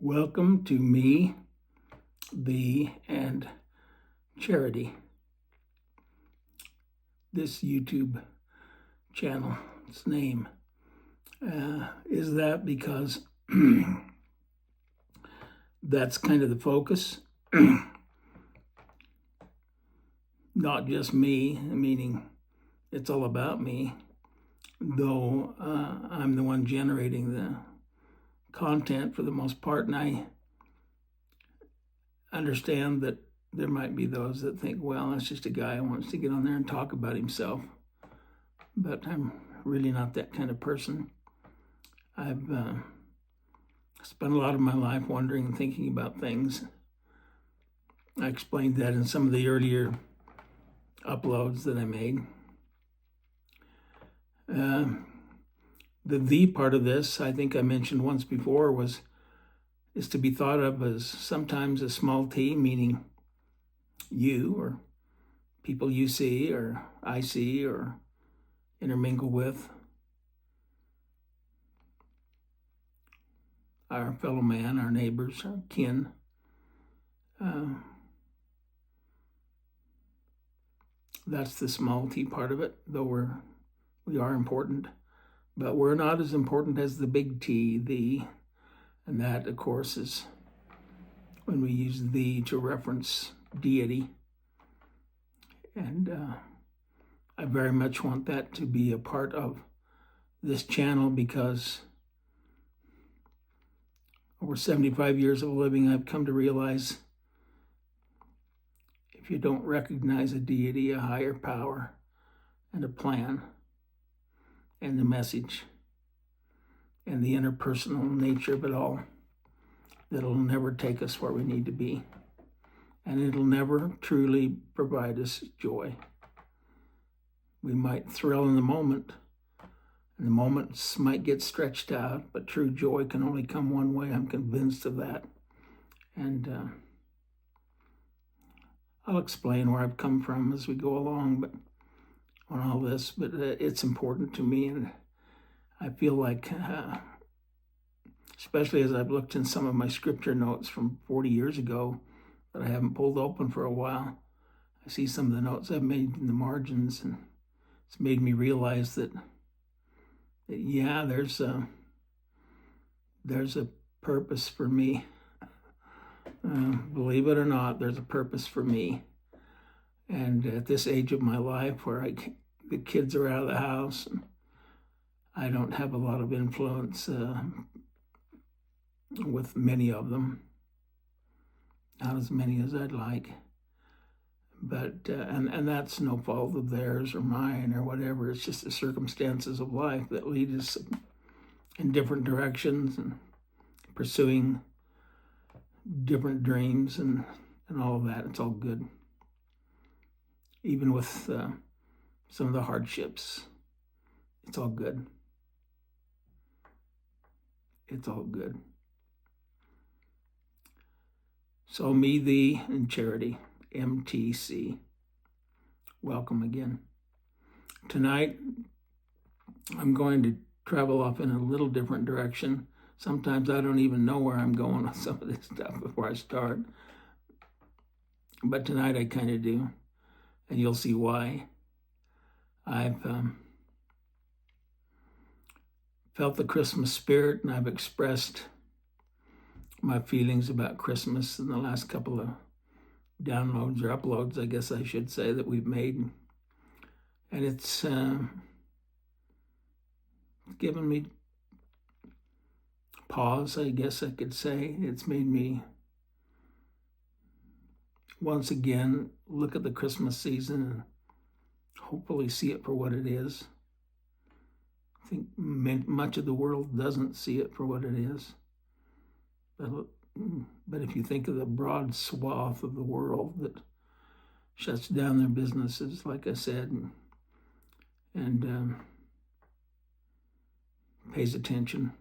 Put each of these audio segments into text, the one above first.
Welcome to me, thee, and Charity. This YouTube channel's name is that because that's kind of the focus. Not just me, meaning it's all about me, though I'm the one generating the content for the most part, and I understand that there might be those that think, well, that's just a guy who wants to get on there and talk about himself. But I'm really not that kind of person. I've spent a lot of my life wondering and thinking about things. I explained that in some of the earlier uploads that I made. The part of this, I think I mentioned once before, is to be thought of as sometimes a small t, meaning you or people you see or I see or intermingle with, our fellow man, our neighbors, our kin. That's the small t part of it, though we are important, but we're not as important as the big T, the, and that, of course, is when we use the to reference deity. And I very much want that to be a part of this channel because over 75 years of living, I've come to realize if you don't recognize a deity, a higher power, and a plan, and the message, and the interpersonal nature of it all, that'll never take us where we need to be. And it'll never truly provide us joy. We might thrill in the moment, and the moments might get stretched out, but true joy can only come one way. I'm convinced of that. And I'll explain where I've come from as we go along, but on all this, but it's important to me, and I feel like, especially as I've looked in some of my scripture notes from 40 years ago that I haven't pulled open for a while, I see some of the notes I've made in the margins, and it's made me realize that yeah, there's a purpose for me. Believe it or not, there's a purpose for me. And at this age of my life where the kids are out of the house, and I don't have a lot of influence with many of them, not as many as I'd like. But, and that's no fault of theirs or mine or whatever. It's just the circumstances of life that lead us in different directions and pursuing different dreams and all of that. It's all good. Even with some of the hardships, it's all good. It's all good. So me, thee, and Charity, MTC. Welcome again. Tonight, I'm going to travel off in a little different direction. Sometimes I don't even know where I'm going with some of this stuff before I start. But tonight I kind of do, and you'll see why. I've felt the Christmas spirit, and I've expressed my feelings about Christmas in the last couple of downloads or uploads, I guess I should say, that we've made. And it's given me pause, I guess I could say. It's made me once again look at the Christmas season and hopefully see it for what it is. I think much of the world doesn't see it for what it is. But if you think of the broad swath of the world that shuts down their businesses, like I said, and pays attention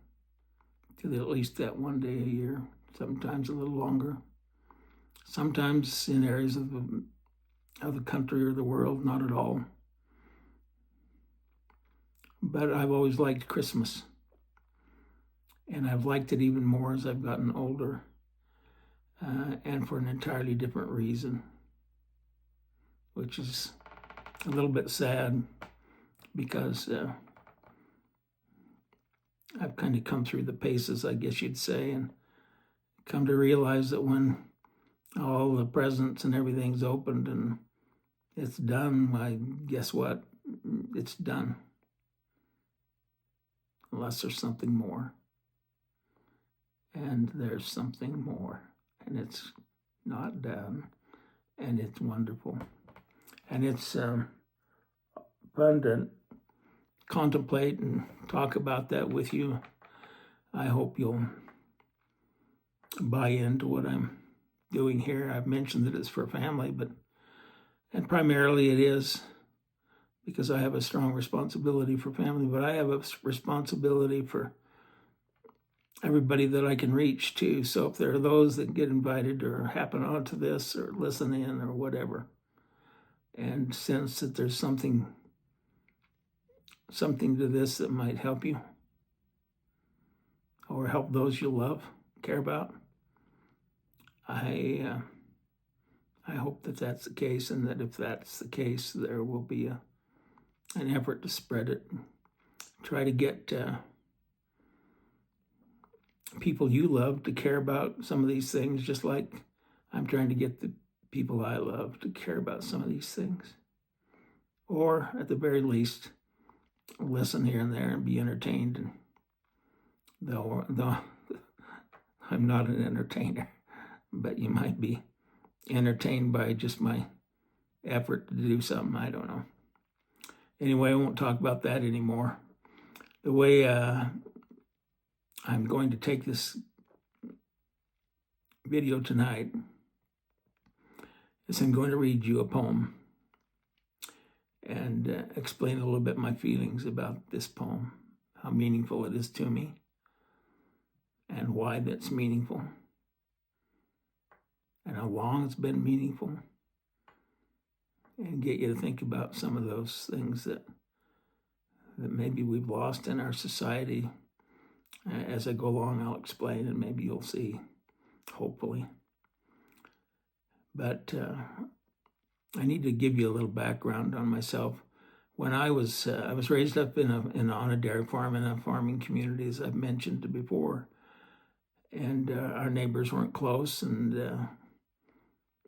to at least that one day a year, sometimes a little longer, sometimes in areas of the country or the world, not at all. But I've always liked Christmas. And I've liked it even more as I've gotten older, and for an entirely different reason, which is a little bit sad because I've kind of come through the paces, I guess you'd say, and come to realize that when all the presents and everything's opened and it's done, guess what? It's done. Unless there's something more. And there's something more. And it's not done. And it's wonderful. And it's fun to contemplate and talk about that with you. I hope you'll buy into what I'm doing here. I've mentioned that it's for family, and primarily it is because I have a strong responsibility for family, but I have a responsibility for everybody that I can reach too. So if there are those that get invited or happen onto this or listen in or whatever, and sense that there's something to this that might help you or help those you love, care about, I hope that that's the case, and that if that's the case, there will be an effort to spread it. Try to get people you love to care about some of these things, just like I'm trying to get the people I love to care about some of these things. Or at the very least, listen here and there and be entertained. And though I'm not an entertainer, but you might be entertained by just my effort to do something. I don't know. Anyway, I won't talk about that anymore. The way I'm going to take this video tonight is I'm going to read you a poem and explain a little bit my feelings about this poem, how meaningful it is to me, and why that's meaningful, and how long it's been meaningful, and get you to think about some of those things that maybe we've lost in our society. As I go along, I'll explain, and maybe you'll see, hopefully. But I need to give you a little background on myself. When I was raised up on a dairy farm in a farming community, as I've mentioned before, and our neighbors weren't close, and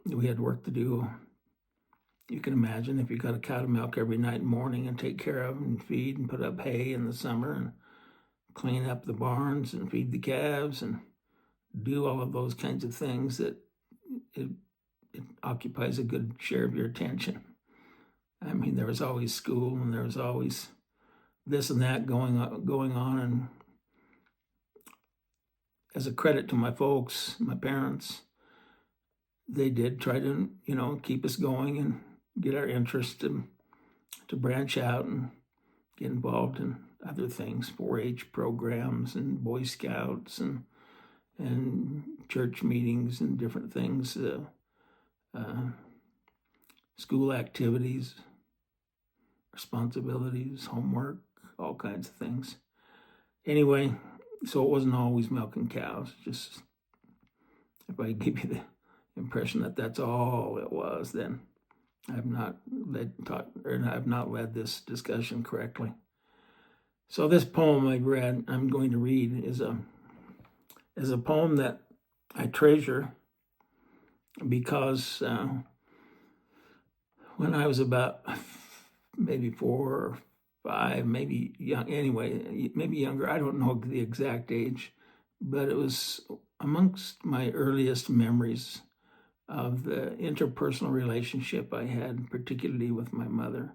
we had work to do. You can imagine if you got a cow to milk every night and morning and take care of and feed and put up hay in the summer and clean up the barns and feed the calves and do all of those kinds of things, that it occupies a good share of your attention. I mean, there was always school and there was always this and that going on. And as a credit to my folks, my parents, they did try to, keep us going and get our interest to branch out and get involved in other things, 4-H programs and Boy Scouts and church meetings and different things, school activities, responsibilities, homework, all kinds of things. Anyway, so it wasn't always milking cows. Just if I give you the impression that that's all it was, then I've not led this discussion correctly. So this poem I'm going to read is a poem that I treasure because when I was about maybe 4 or 5, maybe younger, I don't know the exact age, but it was amongst my earliest memories of the interpersonal relationship I had, particularly with my mother,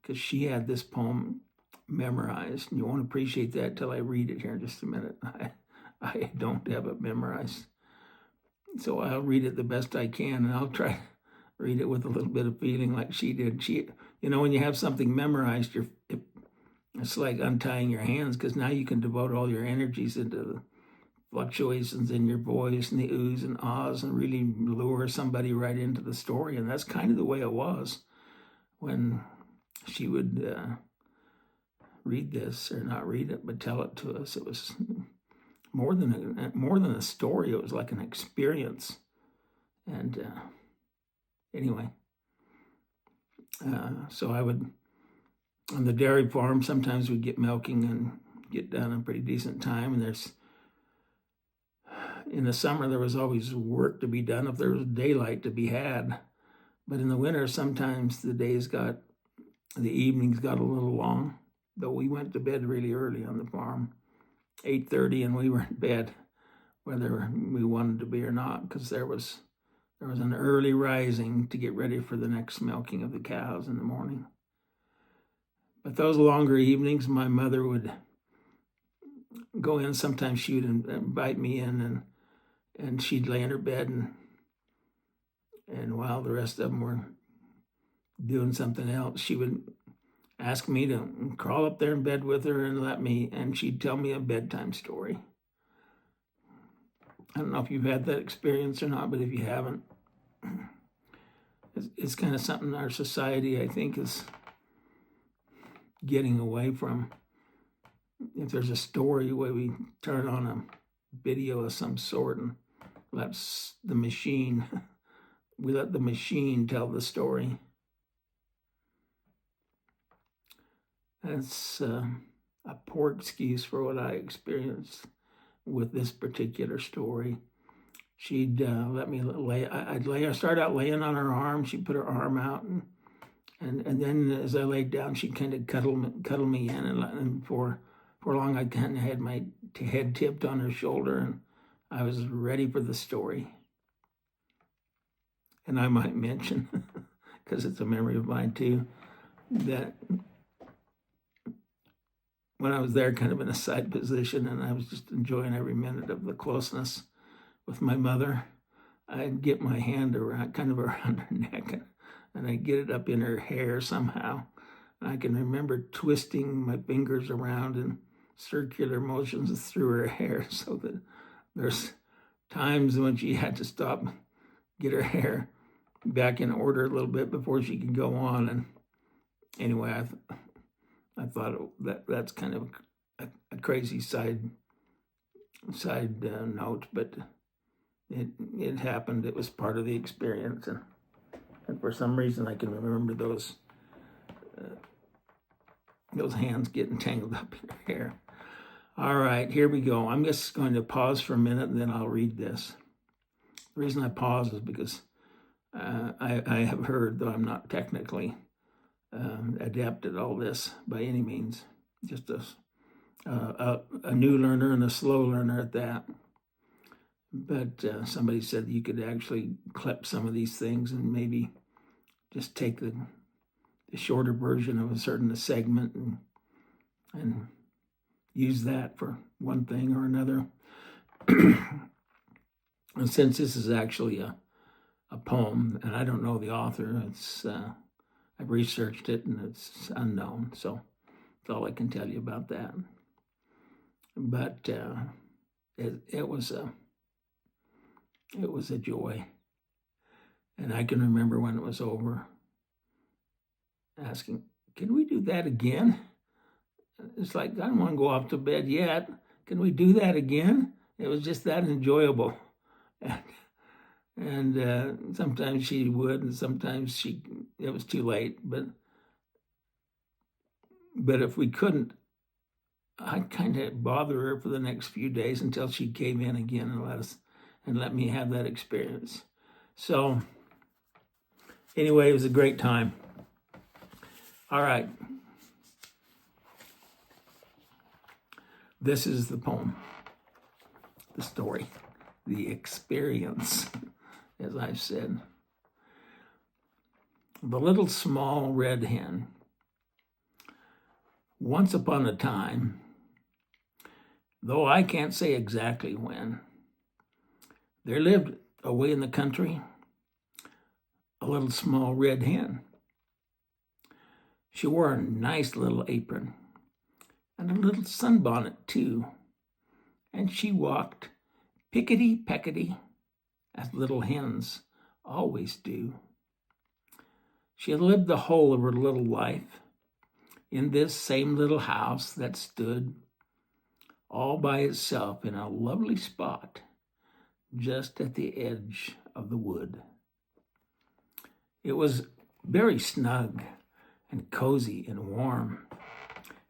because she had this poem memorized. And you won't appreciate that till I read it here in just a minute. I don't have it memorized. So I'll read it the best I can, and I'll try to read it with a little bit of feeling like she did. When you have something memorized, it's like untying your hands, because now you can devote all your energies into the fluctuations in your voice and the oohs and ahs and really lure somebody right into the story. And that's kind of the way it was when she would read this, or not read it, but tell it to us. It was more than a story. It was like an experience. And anyway, so I would, on the dairy farm, sometimes we'd get milking and get done in a pretty decent time. And in the summer, there was always work to be done if there was daylight to be had. But in the winter, sometimes the evenings got a little long. But we went to bed really early on the farm, 8:30, and we were in bed, whether we wanted to be or not, because there was an early rising to get ready for the next milking of the cows in the morning. But those longer evenings, my mother would go in. Sometimes she would invite me in, and she'd lay in her bed, and while the rest of them were doing something else, she would ask me to crawl up there in bed with her and she'd tell me a bedtime story. I don't know if you've had that experience or not, but if you haven't, it's kind of something our society, I think, is getting away from. If there's a story where we turn on a video of some sort and let the machine tell the story. That's a poor excuse for what I experienced with this particular story. She'd let me lay. I'd start out laying on her arm. She'd put her arm out, and then as I laid down, she'd kind of cuddle me in, and for long I kind of had my head tipped on her shoulder, and I was ready for the story. And I might mention, because it's a memory of mine too, that when I was there kind of in a side position and I was just enjoying every minute of the closeness with my mother, I'd get my hand around her neck, and I'd get it up in her hair somehow. I can remember twisting my fingers around in circular motions through her hair, so that there's times when she had to stop, get her hair back in order a little bit before she could go on. And anyway, I thought that's kind of a crazy side note, but it happened. It was part of the experience, and for some reason I can remember those hands getting tangled up in her hair. All right, here we go. I'm just going to pause for a minute, and then I'll read this. The reason I pause is because I have heard, though I'm not technically adept at all this by any means, just a new learner and a slow learner at that. But somebody said you could actually clip some of these things and maybe just take the shorter version of a certain segment and use that for one thing or another. And since this is actually a poem, and I don't know the author, I've researched it and it's unknown, so that's all I can tell you about that. But it was a joy, and I can remember when it was over, asking, "Can we do that again?" It's like, I don't want to go off to bed yet. Can we do that again? It was just that enjoyable. And sometimes she would, and sometimes it was too late. But if we couldn't, I'd kind of bother her for the next few days until she came in again and let me have that experience. So anyway, it was a great time. All right. This is the poem, the story, the experience, as I've said. The Little Small Red Hen. Once upon a time, though I can't say exactly when, there lived away in the country a little small red hen. She wore a nice little apron and a little sunbonnet too, and she walked pickety-peckety, as little hens always do. She had lived the whole of her little life in this same little house that stood all by itself in a lovely spot just at the edge of the wood. It was very snug and cozy and warm,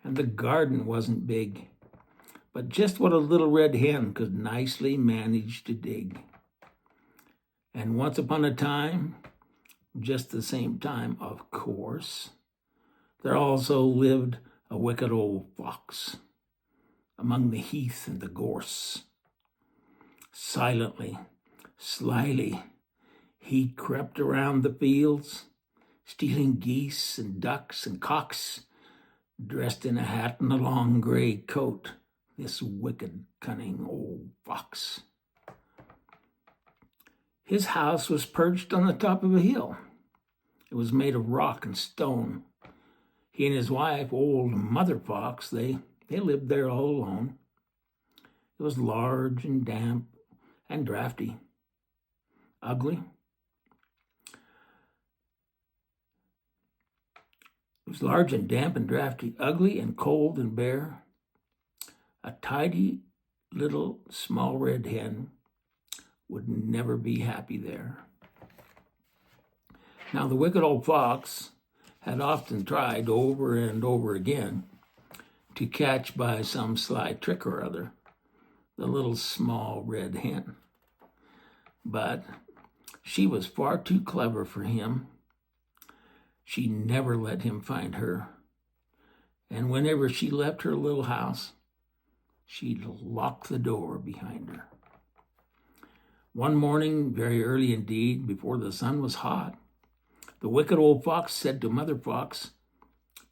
and the garden wasn't big, but just what a little red hen could nicely manage to dig. And once upon a time, just the same time, of course, there also lived a wicked old fox among the heath and the gorse. Silently, slyly, he crept around the fields, stealing geese and ducks and cocks, dressed in a hat and a long gray coat, this wicked, cunning old fox. His house was perched on the top of a hill. It was made of rock and stone. He and his wife, old Mother Fox, they lived there all alone. It was large and damp and drafty, ugly. It was large and damp and drafty, ugly and cold and bare. A tidy little small red hen would never be happy there. Now, the wicked old fox had often tried over and over again to catch by some sly trick or other the little small red hen. But she was far too clever for him. She never let him find her. And whenever she left her little house, she'd lock the door behind her. One morning, very early indeed, before the sun was hot, the wicked old fox said to Mother Fox,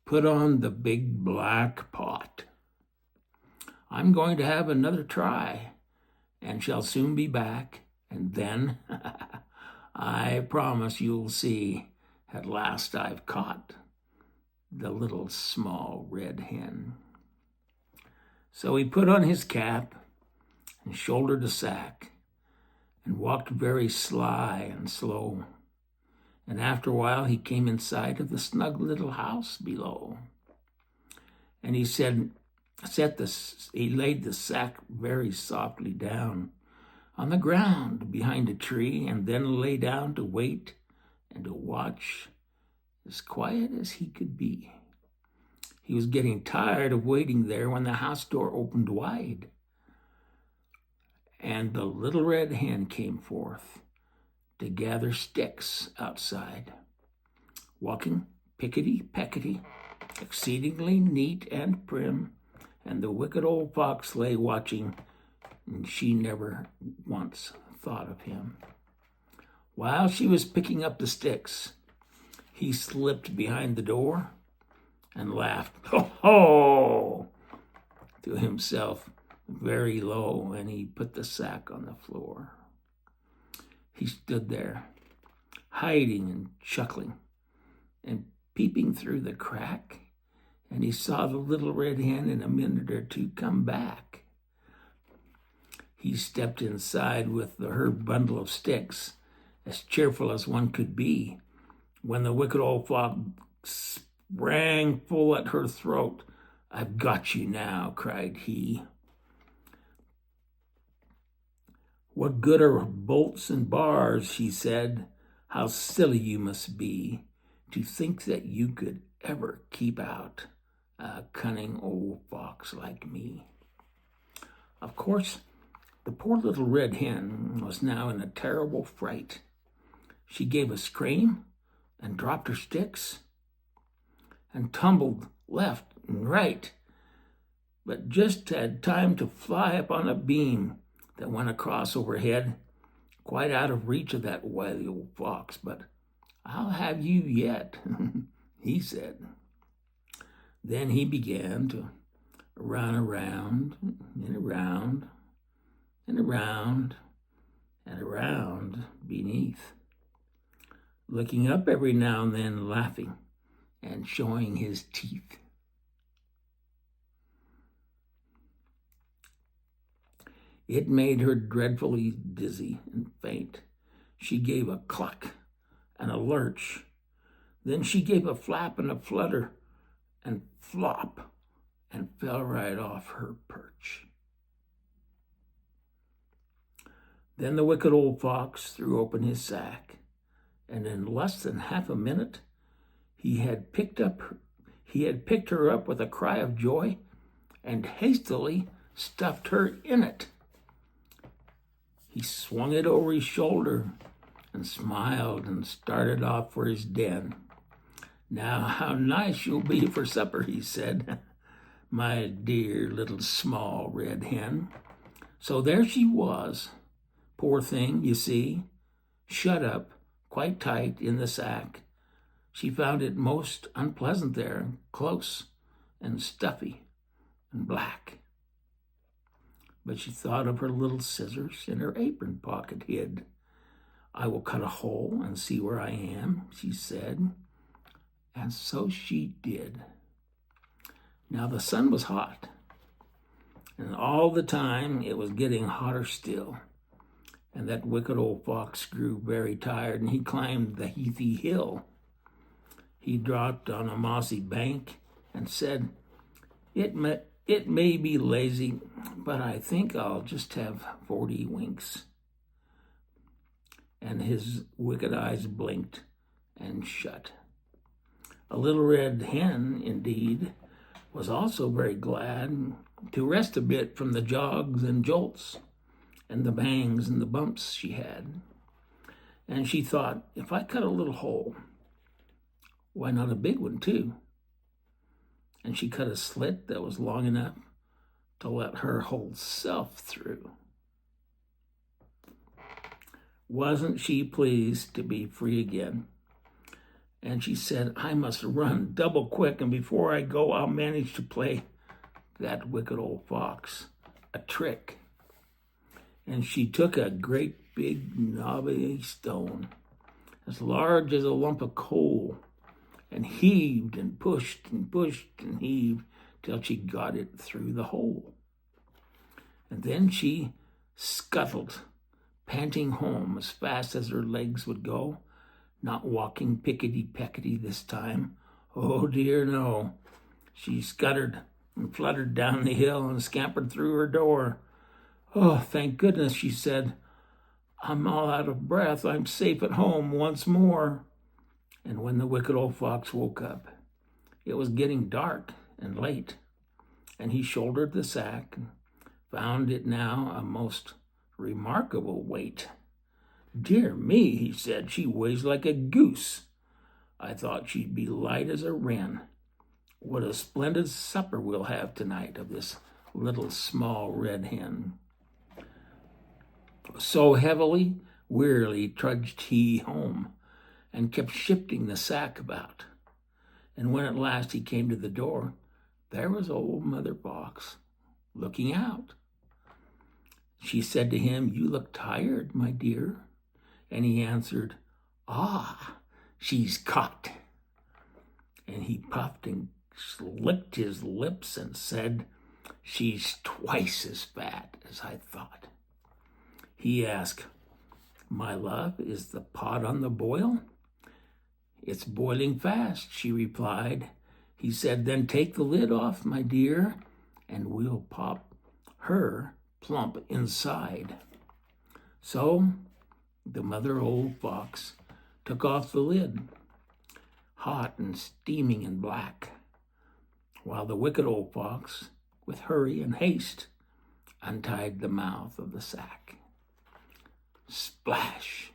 "Put on the big black pot. I'm going to have another try and shall soon be back, and then I promise you'll see at last I've caught the little small red hen." So he put on his cap and shouldered a sack and walked very sly and slow. And after a while, he came in sight of the snug little house below. And he laid the sack very softly down on the ground behind a tree, and then lay down to wait and to watch, as quiet as he could be. He was getting tired of waiting there when the house door opened wide, and the little red hen came forth to gather sticks outside, walking pickety-peckety, exceedingly neat and prim, and the wicked old fox lay watching, and she never once thought of him. While she was picking up the sticks, he slipped behind the door and laughed, "Ho, ho!" to himself very low, and he put the sack on the floor. He stood there, hiding and chuckling, and peeping through the crack, and he saw the little red hen in a minute or two come back. He stepped inside with her bundle of sticks, as cheerful as one could be, when the wicked old fox sprang full at her throat. "I've got you now," cried he. "What good are bolts and bars?" she said. "How silly you must be to think that you could ever keep out a cunning old fox like me." Of course, the poor little red hen was now in a terrible fright. She gave a scream and dropped her sticks and tumbled left and right, but just had time to fly up on a beam that went across overhead, quite out of reach of that wily old fox. "But I'll have you yet," he said. Then he began to run around and around and around and around beneath, looking up every now and then, laughing and showing his teeth. It made her dreadfully dizzy and faint. She gave a cluck and a lurch. Then she gave a flap and a flutter and flop and fell right off her perch. Then the wicked old fox threw open his sack, and in less than half a minute he had picked her up with a cry of joy and hastily stuffed her in it. He swung it over his shoulder and smiled and started off for his den. "Now, how nice you'll be for supper," he said, "my dear little small red hen." So there she was, poor thing, you see, shut up quite tight in the sack. She found it most unpleasant there, close and stuffy and black. But she thought of her little scissors in her apron pocket hid. "I will cut a hole and see where I am," she said. And so she did. Now the sun was hot, and all the time it was getting hotter still. And that wicked old fox grew very tired, and he climbed the heathy hill. He dropped on a mossy bank and said, It may be lazy, but I think I'll just have 40 winks." And his wicked eyes blinked and shut. A little red hen, indeed, was also very glad to rest a bit from the jogs and jolts and the bangs and the bumps she had. And she thought, if I cut a little hole, why not a big one too? And she cut a slit that was long enough to let her whole self through. Wasn't she pleased to be free again? And she said, "I must run double quick, and before I go, I'll manage to play that wicked old fox a trick." And she took a great big knobby stone, as large as a lump of coal, and heaved and pushed and pushed and heaved till she got it through the hole. And then she scuttled, panting home as fast as her legs would go, not walking pickety-peckety this time. Oh dear, no. She scuttered and fluttered down the hill and scampered through her door. "Oh, thank goodness," she said. "I'm all out of breath. I'm safe at home once more." And when the wicked old fox woke up, it was getting dark and late, and he shouldered the sack and found it now a most remarkable weight. "Dear me," he said, "she weighs like a goose. I thought she'd be light as a wren. What a splendid supper we'll have tonight of this little small red hen." So heavily, wearily trudged he home, and kept shifting the sack about. And when at last he came to the door, there was old Mother Fox, looking out. She said to him, "You look tired, my dear." And he answered, "Ah, she's caught." And he puffed and licked his lips and said, "She's twice as fat as I thought." He asked, "My love, is the pot on the boil?" "It's boiling fast," she replied. He said, "Then take the lid off, my dear, and we'll pop her plump inside." So the mother old fox took off the lid, hot and steaming and black, while the wicked old fox, with hurry and haste, untied the mouth of the sack. Splash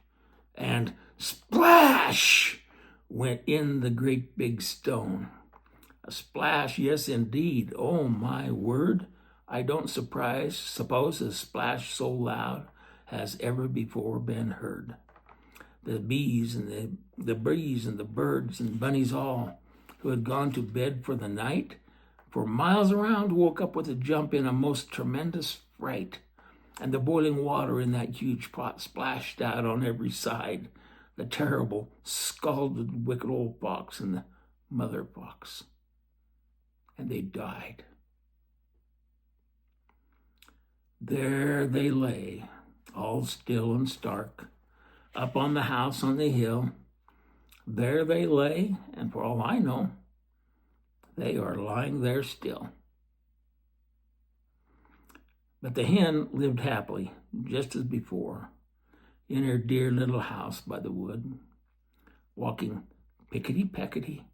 and splash went in the great big stone. A splash, yes indeed. Oh my word, I don't suppose a splash so loud has ever before been heard. The bees and the breeze and the birds and bunnies all, who had gone to bed for the night, for miles around, woke up with a jump in a most tremendous fright. And the boiling water in that huge pot splashed out on every side. The terrible, scalded, wicked old fox and the mother fox. And they died. There they lay, all still and stark, up on the house on the hill. There they lay, and for all I know, they are lying there still. But the hen lived happily, just as before, in her dear little house by the wood, walking pickety-peckety,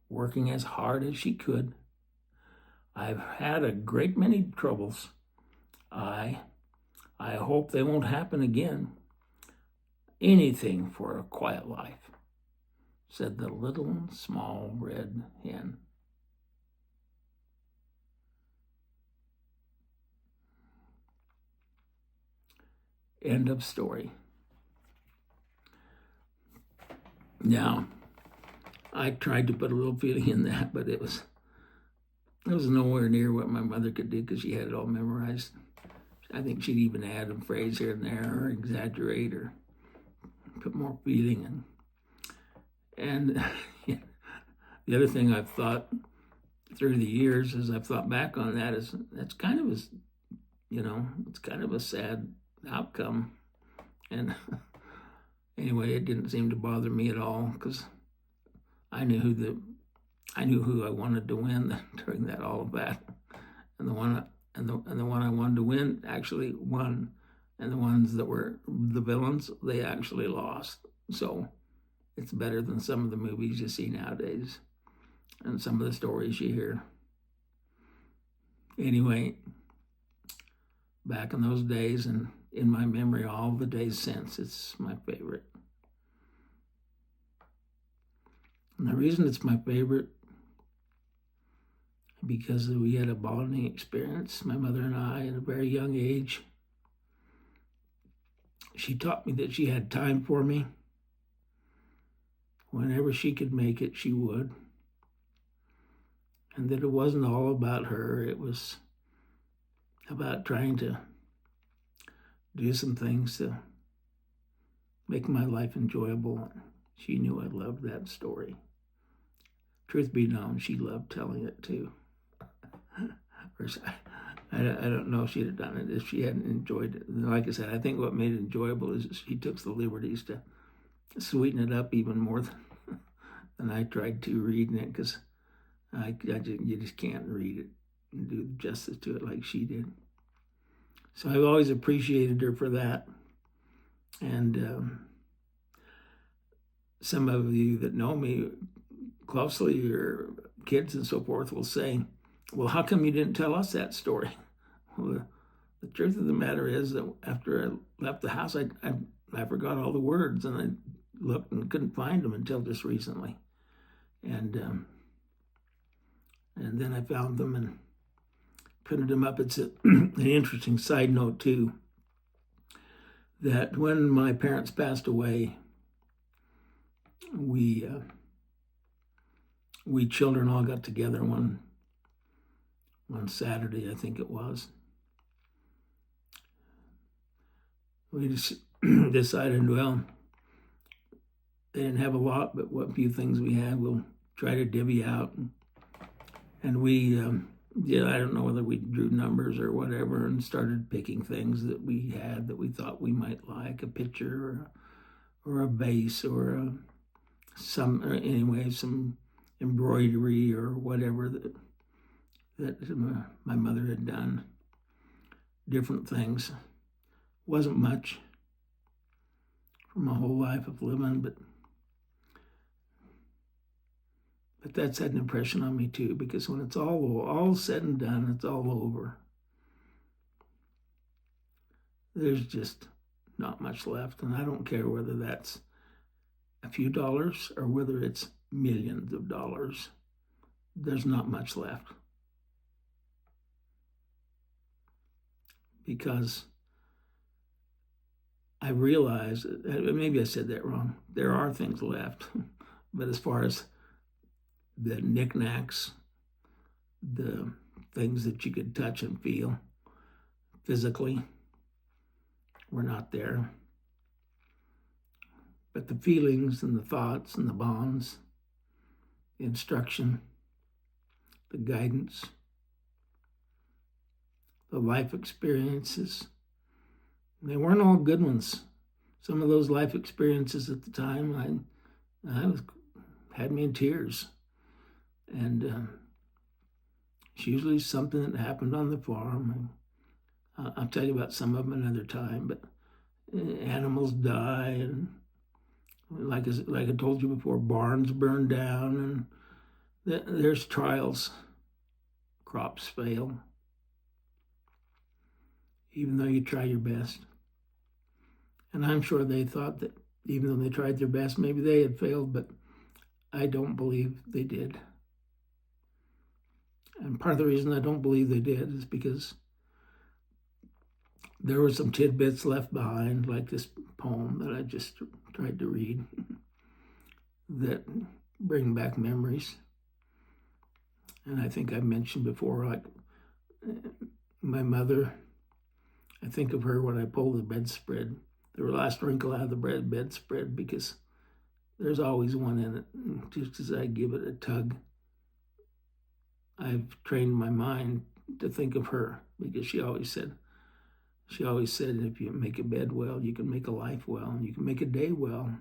working as hard as she could. I've had a great many troubles. I hope they won't happen again. Anything for a quiet life, said the little small red hen. End of story. Now, I tried to put a little feeling in that, but it was nowhere near what my mother could do because she had it all memorized. I think she'd even add a phrase here and there or exaggerate or put more feeling in. And the other thing I've thought through the years as I've thought back on that is that's kind of it's kind of a sad outcome. And anyway, it didn't seem to bother me at all because I knew who I wanted to win during that all of that, and the one I wanted to win actually won, and the ones that were the villains, they actually lost. So it's better than some of the movies you see nowadays and some of the stories you hear. Anyway, back in those days and in my memory all the days since, it's my favorite. And the reason it's my favorite, because we had a bonding experience, my mother and I, at a very young age. She taught me that she had time for me. Whenever she could make it, she would. And that it wasn't all about her. It was about trying to do some things to make my life enjoyable. She knew I loved that story. Truth be known, she loved telling it too. I don't know if she'd have done it if she hadn't enjoyed it. Like I said, I think what made it enjoyable is she took the liberties to sweeten it up even more than I tried to reading it, because you just can't read it and do justice to it like she did. So I've always appreciated her for that. And some of you that know me closely, or kids and so forth, will say, well, how come you didn't tell us that story? Well, the truth of the matter is that after I left the house, I forgot all the words, and I looked and couldn't find them until just recently. And then I found them and printed them up. It's an interesting side note, too, that when my parents passed away, we children all got together one Saturday, I think it was. We just decided, well, they didn't have a lot, but what few things we had, we'll try to divvy out. And we, I don't know whether we drew numbers or whatever, and started picking things that we had that we thought we might like, a picture or a vase or some embroidery or whatever that my mother had done. Different things. Wasn't much from my whole life of living, but that's had an impression on me too, because when it's all said and done, it's all over. There's just not much left, and I don't care whether that's a few dollars or whether it's millions of dollars. There's not much left. Because I realize, maybe I said that wrong, there are things left, but as far as the knickknacks, the things that you could touch and feel physically, were not there. But the feelings and the thoughts and the bonds, the instruction, the guidance, the life experiences, they weren't all good ones. Some of those life experiences at the time, had me in tears. And it's usually something that happened on the farm. I'll tell you about some of them another time, but animals die, and like I told you before, barns burn down, and there's trials. Crops fail, even though you try your best. And I'm sure they thought that even though they tried their best, maybe they had failed, but I don't believe they did. And part of the reason I don't believe they did is because there were some tidbits left behind, like this poem that I just tried to read, that bring back memories. And I think I mentioned before, like my mother, I think of her when I pull the bedspread, the last wrinkle out of the bedspread, because there's always one in it. Just as I give it a tug, I've trained my mind to think of her, because she always said, if you make a bed well, you can make a life well, and you can make a day well.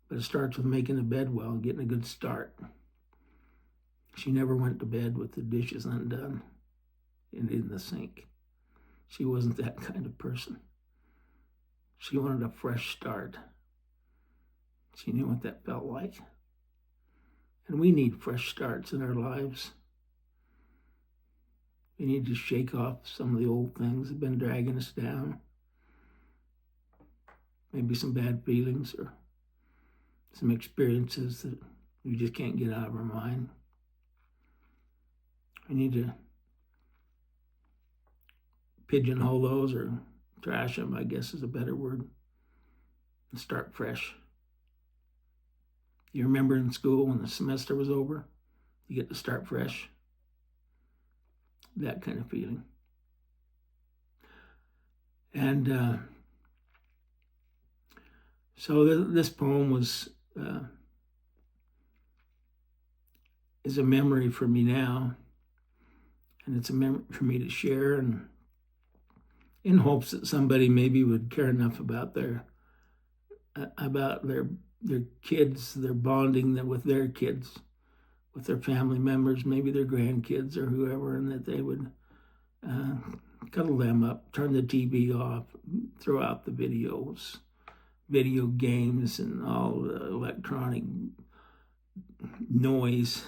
But it starts with making a bed well, getting a good start. She never went to bed with the dishes undone and in the sink. She wasn't that kind of person. She wanted a fresh start. She knew what that felt like. And we need fresh starts in our lives. We need to shake off some of the old things that have been dragging us down. Maybe some bad feelings or some experiences that we just can't get out of our mind. We need to pigeonhole those, or trash them, I guess is a better word, and start fresh. You remember in school when the semester was over, you get to start fresh? That kind of feeling. And so this poem is a memory for me now, and it's a memory for me to share, and in hopes that somebody maybe would care enough about their kids, their bonding with their kids, with their family members, maybe their grandkids or whoever, and that they would cuddle them up, turn the TV off, throw out the videos, video games, and all the electronic noise.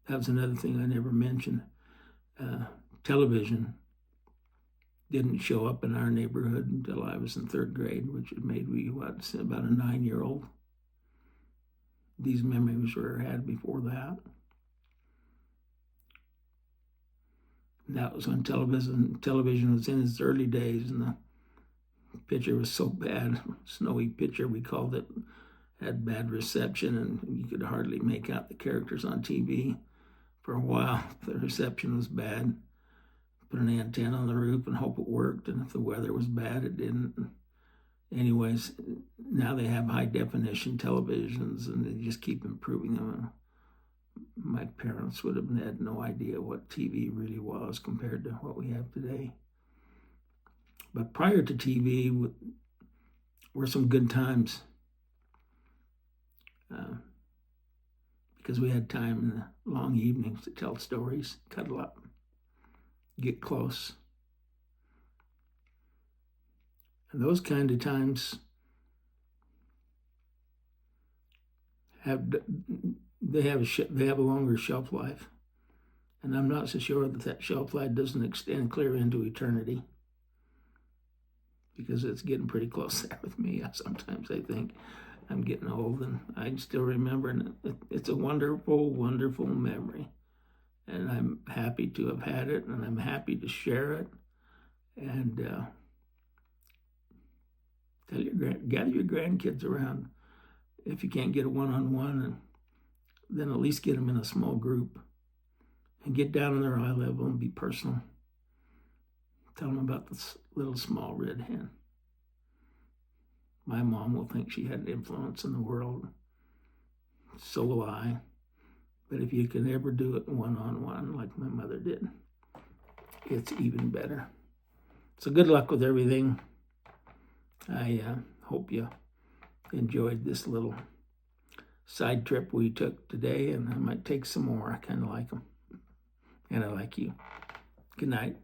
That was another thing I never mentioned. Television didn't show up in our neighborhood until I was in third grade, which had made me, about a 9-year-old. These memories were had before that. And that was when television was in its early days, and the picture was so bad, snowy picture we called it, had bad reception, and you could hardly make out the characters on TV. For a while, the reception was bad. Put an antenna on the roof and hope it worked, and if the weather was bad, it didn't. Anyways, now they have high-definition televisions, and they just keep improving them. My parents would have had no idea what TV really was compared to what we have today. But prior to TV were some good times, because we had time in the long evenings to tell stories, cuddle up, get close. And those kind of times have a longer shelf life. And I'm not so sure that shelf life doesn't extend clear into eternity, because it's getting pretty close there with me. Sometimes I think I'm getting old, and I still remember, and it's a wonderful, wonderful memory. And I'm happy to have had it, and I'm happy to share it. And gather your grandkids around. If you can't get a one-on-one, and then at least get them in a small group, and get down on their eye level and be personal. Tell them about this little small red hen. My mom will think she had an influence in the world. So will I. But if you can ever do it one-on-one like my mother did, it's even better. So good luck with everything. I hope you enjoyed this little side trip we took today, and I might take some more. I kind of like them, and I like you. Good night.